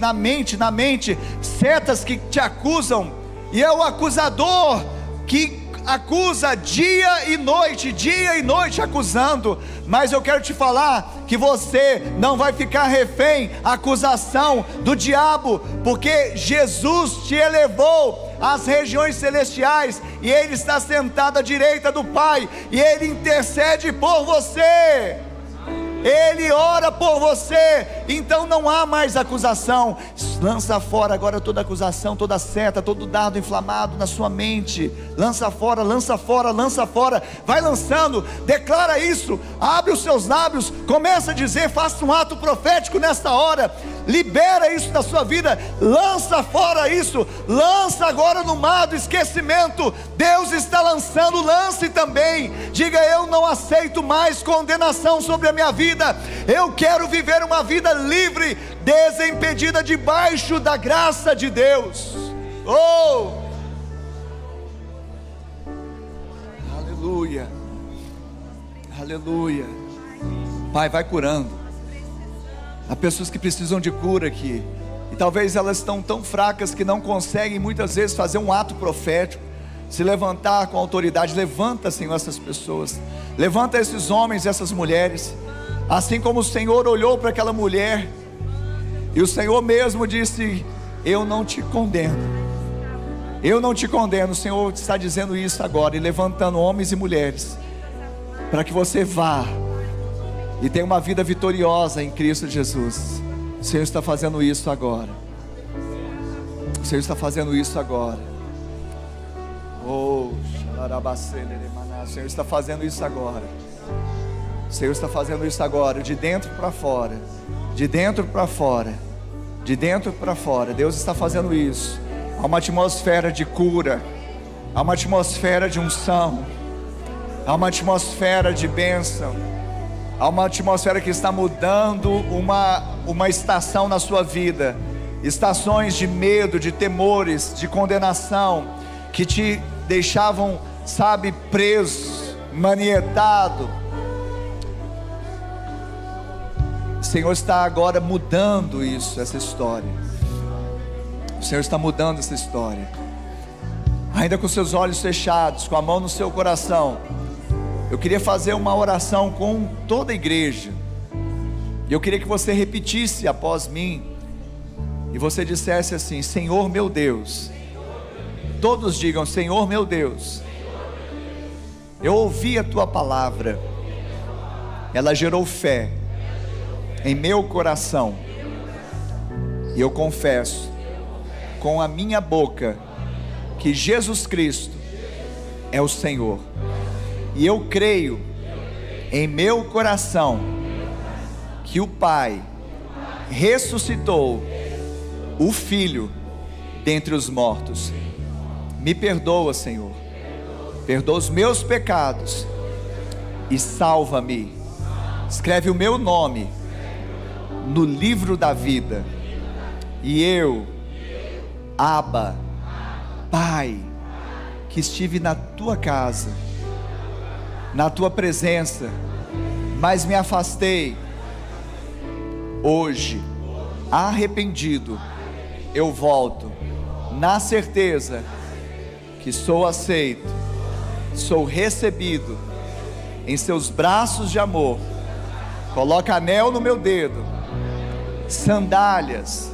setas que te acusam, e é o acusador que acusa dia e noite acusando. Mas eu quero te falar que você não vai ficar refém à acusação do diabo, porque Jesus te elevou às regiões celestiais, e Ele está sentado à direita do Pai, e Ele intercede por você, Ele ora por você. Então não há mais acusação. Lança fora agora toda acusação, toda seta, todo dardo inflamado na sua mente. Lança fora, lança fora, lança fora. Vai lançando, declara isso. Abre os seus lábios, começa a dizer, faça um ato profético nesta hora. Libera isso da sua vida, lança fora isso. Lança agora no mar do esquecimento. Deus está lançando, lance também. Diga: eu não aceito mais condenação sobre a minha vida. Eu quero viver uma vida livre, desimpedida, debaixo da graça de Deus. Oh! Aleluia, aleluia. Pai, vai curando. Há pessoas que precisam de cura aqui, e talvez elas estão tão fracas que não conseguem muitas vezes fazer um ato profético, se levantar com autoridade. Levanta, Senhor, essas pessoas. Levanta esses homens e essas mulheres. Assim como o Senhor olhou para aquela mulher, e o Senhor mesmo disse: eu não te condeno, eu não te condeno. O Senhor está dizendo isso agora, e levantando homens e mulheres, para que você vá e tenha uma vida vitoriosa em Cristo Jesus. O Senhor está fazendo isso agora. O Senhor está fazendo isso agora. Oh, o Senhor está fazendo isso agora. O Senhor está fazendo isso agora, de dentro para fora, de dentro para fora, de dentro para fora. Deus está fazendo isso. Há uma atmosfera de cura, há uma atmosfera de unção, há uma atmosfera de bênção, há uma atmosfera que está mudando uma estação na sua vida. Estações de medo, de temores, de condenação, que te deixavam, sabe, preso, manietado. O Senhor está agora mudando isso, essa história. O Senhor está mudando essa história. ainda com seus olhos fechados, com a mão no seu coração, eu queria fazer uma oração com toda a igreja. E eu queria que você repetisse após mim, e você dissesse assim: Senhor meu Deus. Todos digam: Senhor meu Deus, eu ouvi a tua palavra, ela gerou fé em meu coração, e eu confesso com a minha boca que Jesus Cristo é o Senhor, e eu creio em meu coração que o Pai ressuscitou o Filho dentre os mortos. Me perdoa, Senhor, perdoa os meus pecados e salva-me. Escreve o meu nome no livro da vida, e eu, Abba, Pai, que estive na tua casa, na tua presença, mas me afastei, hoje, arrependido, eu volto, na certeza que sou aceito, sou recebido em seus braços de amor. Coloca anel no meu dedo, sandálias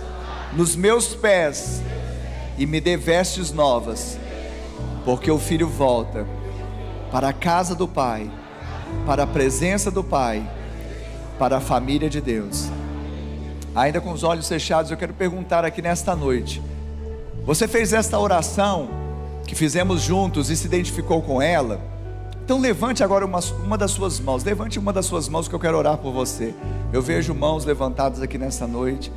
nos meus pés, e me dê vestes novas, porque o filho volta para a casa do Pai, para a presença do Pai, para a família de Deus. Ainda com os olhos fechados, eu quero perguntar aqui nesta noite: você fez esta oração que fizemos juntos e se identificou com ela? Então levante agora uma das suas mãos. Levante uma das suas mãos, que eu quero orar por você. Eu vejo mãos levantadas aqui nesta noite.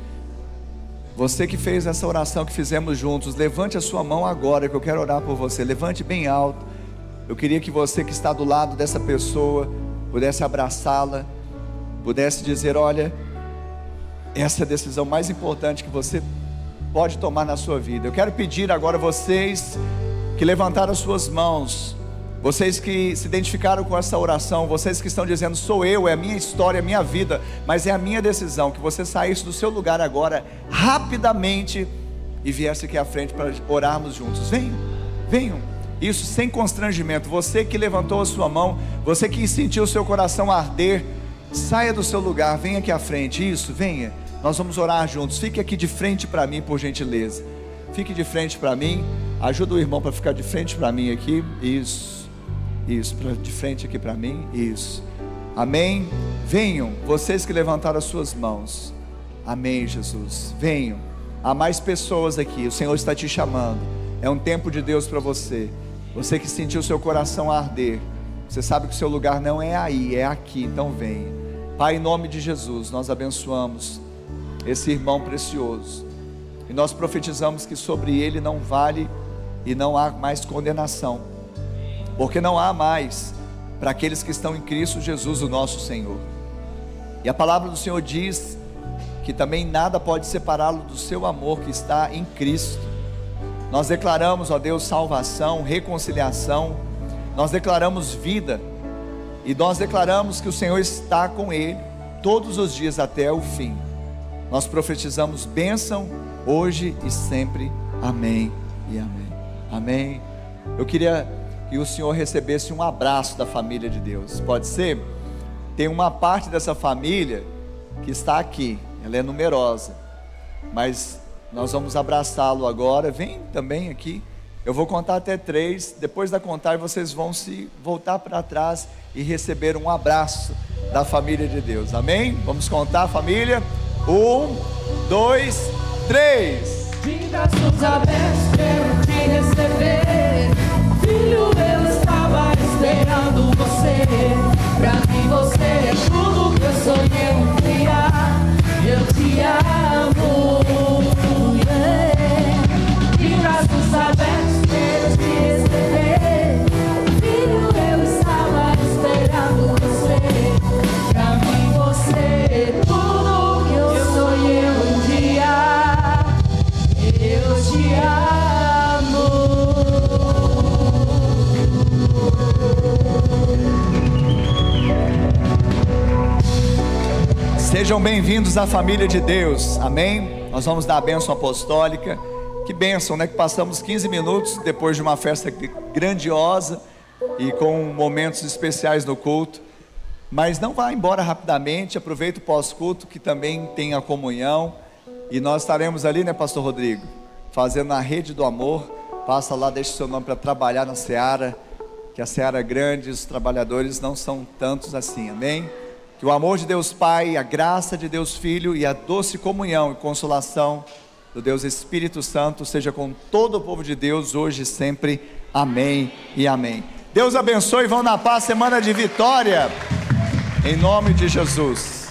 Você que fez essa oração que fizemos juntos, levante a sua mão agora, que eu quero orar por você. Levante bem alto. Eu queria que você que está do lado dessa pessoa pudesse abraçá-la, pudesse dizer: olha, essa é a decisão mais importante que você pode tomar na sua vida. Eu quero pedir agora, vocês que levantaram as suas mãos, vocês que se identificaram com essa oração, vocês que estão dizendo: sou eu, é a minha história, é a minha vida, mas é a minha decisão, que você saísse do seu lugar agora, rapidamente, e viesse aqui à frente para orarmos juntos. Venham, venham, isso sem constrangimento. Você que levantou a sua mão, você que sentiu o seu coração arder, saia do seu lugar, venha aqui à frente. Isso, venha, nós vamos orar juntos. Fique aqui de frente para mim, por gentileza. Fique de frente para mim. Ajuda o irmão para ficar de frente para mim aqui. Isso, de frente aqui para mim. Isso, amém. Venham, vocês que levantaram as suas mãos. Amém, Jesus. Venham, há mais pessoas aqui, o Senhor está te chamando. É um tempo de Deus para você. Você que sentiu o seu coração arder, você sabe que o seu lugar não é aí, é aqui. Então venha. Pai, em nome de Jesus, nós abençoamos esse irmão precioso, e nós profetizamos que sobre ele não vale e não há mais condenação, porque não há mais para aqueles que estão em Cristo Jesus, o nosso Senhor. E a palavra do Senhor diz que também nada pode separá-lo do seu amor que está em Cristo. Nós declaramos, ó Deus, salvação, reconciliação, nós declaramos vida, e nós declaramos que o Senhor está com ele todos os dias até o fim. Nós profetizamos bênção hoje e sempre. Amém e amém. Amém. Eu queria que o Senhor recebesse um abraço da família de Deus. Pode ser? Tem uma parte dessa família que está aqui, ela é numerosa, mas nós vamos abraçá-lo agora. Vem também aqui. Eu vou contar até 3. Depois da contagem vocês vão se voltar para trás e receber um abraço da família de Deus. Amém? Vamos contar, família. 1, 2, 3. De braços abertos quero te receber. Filho, eu estava esperando você. Pra mim você é tudo que eu sonhei um dia. Eu te amo, yeah. De braços abertos quero te receber. Filho, eu estava esperando você. Pra mim você é tudo que eu sonhei um dia. Eu te amo. Sejam bem-vindos à família de Deus, amém? Nós vamos dar a bênção apostólica. Que bênção, né? Que passamos 15 minutos depois de uma festa grandiosa e com momentos especiais no culto. Mas não vá embora rapidamente, aproveita o pós-culto que também tem a comunhão. E nós estaremos ali, né, pastor Rodrigo? Fazendo a rede do amor. Passa lá, deixa o seu nome para trabalhar na seara, que a seara é grande, os trabalhadores não são tantos assim, amém? Que o amor de Deus Pai, a graça de Deus Filho e a doce comunhão e consolação do Deus Espírito Santo seja com todo o povo de Deus, hoje e sempre, amém e amém. Deus abençoe, vão na paz, semana de vitória, em nome de Jesus.